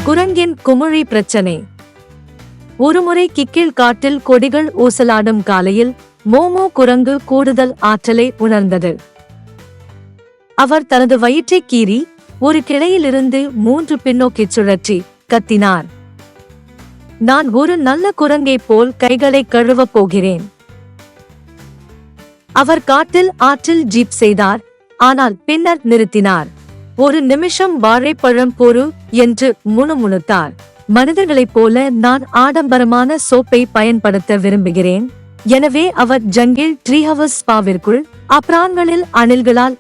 குரங்கின் குமிழி பிரச்சனை. ஒருமுறை கிக்கில் காட்டில் கொடிகள் ஊசலாடும் காலையில் மோமோ குரங்கு கூடுதல் ஆற்றலை உணர்ந்தது. அவர் தனது வயிற்றை கீறி ஒரு கிளையிலிருந்து 3 பின்னோக்கிச் சுழற்றி கத்தினார். நான் ஒரு நல்ல குரங்கைப் போல் கைகளை கழுவப் போகிறேன். அவர் காட்டில் ஆற்றில் ஜீப் செய்தார், ஆனால் பின்னர் நிறுத்தினார். ஒரு நிமிஷம் வாழைப்பழம் பொறு என்று முணுமுணுத்தார். மனிதர்களைப் போல நான் ஆடம்பரமான சோப்பை பயன்படுத்த விரும்புகிறேன். எனவே அவர் ஜங்கிள் ட்ரீஹவுஸ் ஸ்பாவிற்குள் அப்ரான்களில் அணில்களால்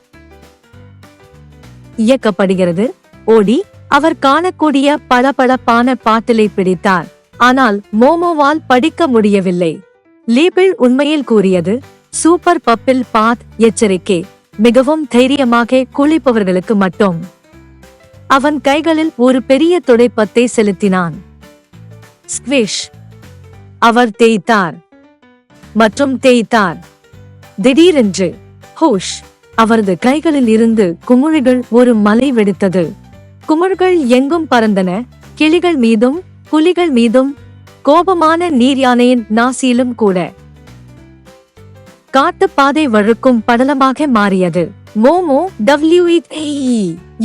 இயக்கப்படுகிறது ஓடி அவர் காணக்கூடிய பளபளப்பான பாட்டிலை பிடித்தார். ஆனால் மோமோவால் படிக்க முடியவில்லை. லேபிள் உண்மையில் கூறியது, சூப்பர் பப்பிள் பாத் எச்சரிக்கை, மிகவும் தைரியமாக குளிப்பவர்களுக்கு மட்டும். அவன் கைகளில் ஒரு பெரிய துடைப்பத்தை செலுத்தினான். ஸ்க்விஷ். அவர் தேய்த்தார் மற்றும் தேய்த்தார். திடீரென்று ஹோஷ்! அவரது கைகளில் இருந்து குமிழிகள் ஒரு மலை வெடித்தது. குமிழ்கள் எங்கும் பறந்தன. கிளிகள் மீதும் புலிகள் மீதும், கோபமான நீர் யானையின் நாசியிலும் கூட. காட்டுப்பாதை வழுக்கும் படலமாக மாறியது. மோமோ WE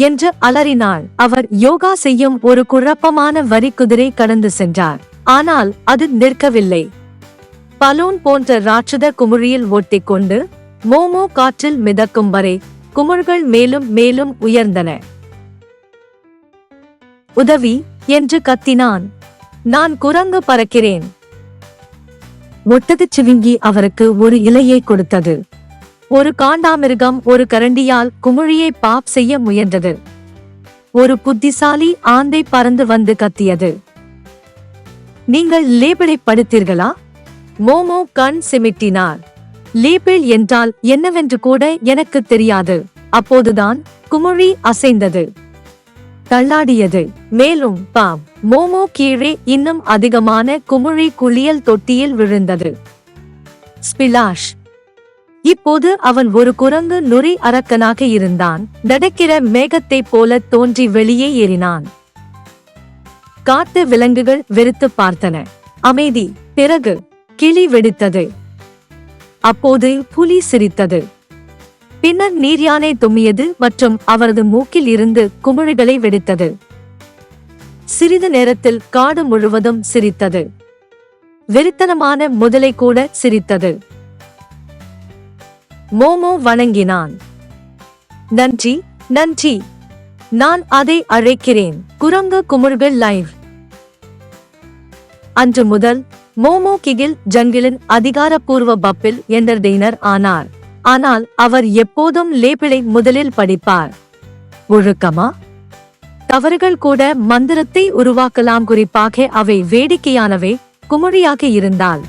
என்று அலறினாள். அவர் யோகா செய்யும் ஒரு குழப்பமான வரிக்குதிரை கடந்து சென்றார். ஆனால் அது நிற்கவில்லை. பலூன் போன்ற ராட்சத குமிழியில் ஒட்டிக்கொண்டு மோமோ காற்றில் மிதக்கும் வரை குமிழ்கள் மேலும் மேலும் உயர்ந்தன. உதவி என்று கத்தினான். நான் குரங்கு பறக்கிறேன். ஒட்டகச் சிவிங்கி அவருக்கு ஒரு இலையை கொடுத்தது. ஒரு காண்டாமிருகம் ஒரு கரண்டியால் குமிழியை பாப் செய்ய முயன்றது. ஒரு புத்திசாலி ஆந்தை பறந்து வந்து கத்தியது. நீங்கள் லேபிளை படித்தீர்களா? மோமோ கண் சிமிட்டினார். லேபிள் என்றால் என்னவென்று கூட எனக்கு தெரியாது. அப்போதுதான் குமிழி அசைந்தது, தள்ளாடியது. மேலும் பாம். மோமோ கீழே இன்னும் அதிகமான குமிழி குளியல் தொட்டியில் விழுந்தது. ஸ்பிளாஷ். இப்போது அவன் ஒரு குரங்கு நுரை அரக்கனாக இருந்தான். நடக்கிற மேகத்தைப் போல தோன்றி வெளியே ஏறினான். காட்டு விலங்குகள் வெறுத்து பார்த்தன. அமைதி. பிறகு கிளி வெடித்தது. அப்போது புலி சிரித்தது. பின்னர் நீர்யானை தும்மியது மற்றும் அவரது மூக்கில் இருந்து குமிழிகளை வெடித்தது. சிறிது நேரத்தில் காடு முழுவதும் சிரித்தது. வெறித்தனமான முதலை கூட சிரித்தது. மோமோ வணங்கினான். நன்றி, நன்றி. நான் அதை அழைக்கிறேன். குரங்கு குமிழ்கள் லைவ். அன்று முதல் மோமோ கிகில் ஜங்கிளின் அதிகாரப்பூர்வ பப்பிள் என்டர்டெய்னர் ஆனார். ஆனால் அவர் எப்போதும் லேபிளை முதலில் படிப்பார். ஒழுக்கமா? தவறுகள் கூட மந்திரத்தை உருவாக்கலாம், குறிப்பாக அவை வேடிக்கையானவை குமிழியாக இருந்தால்.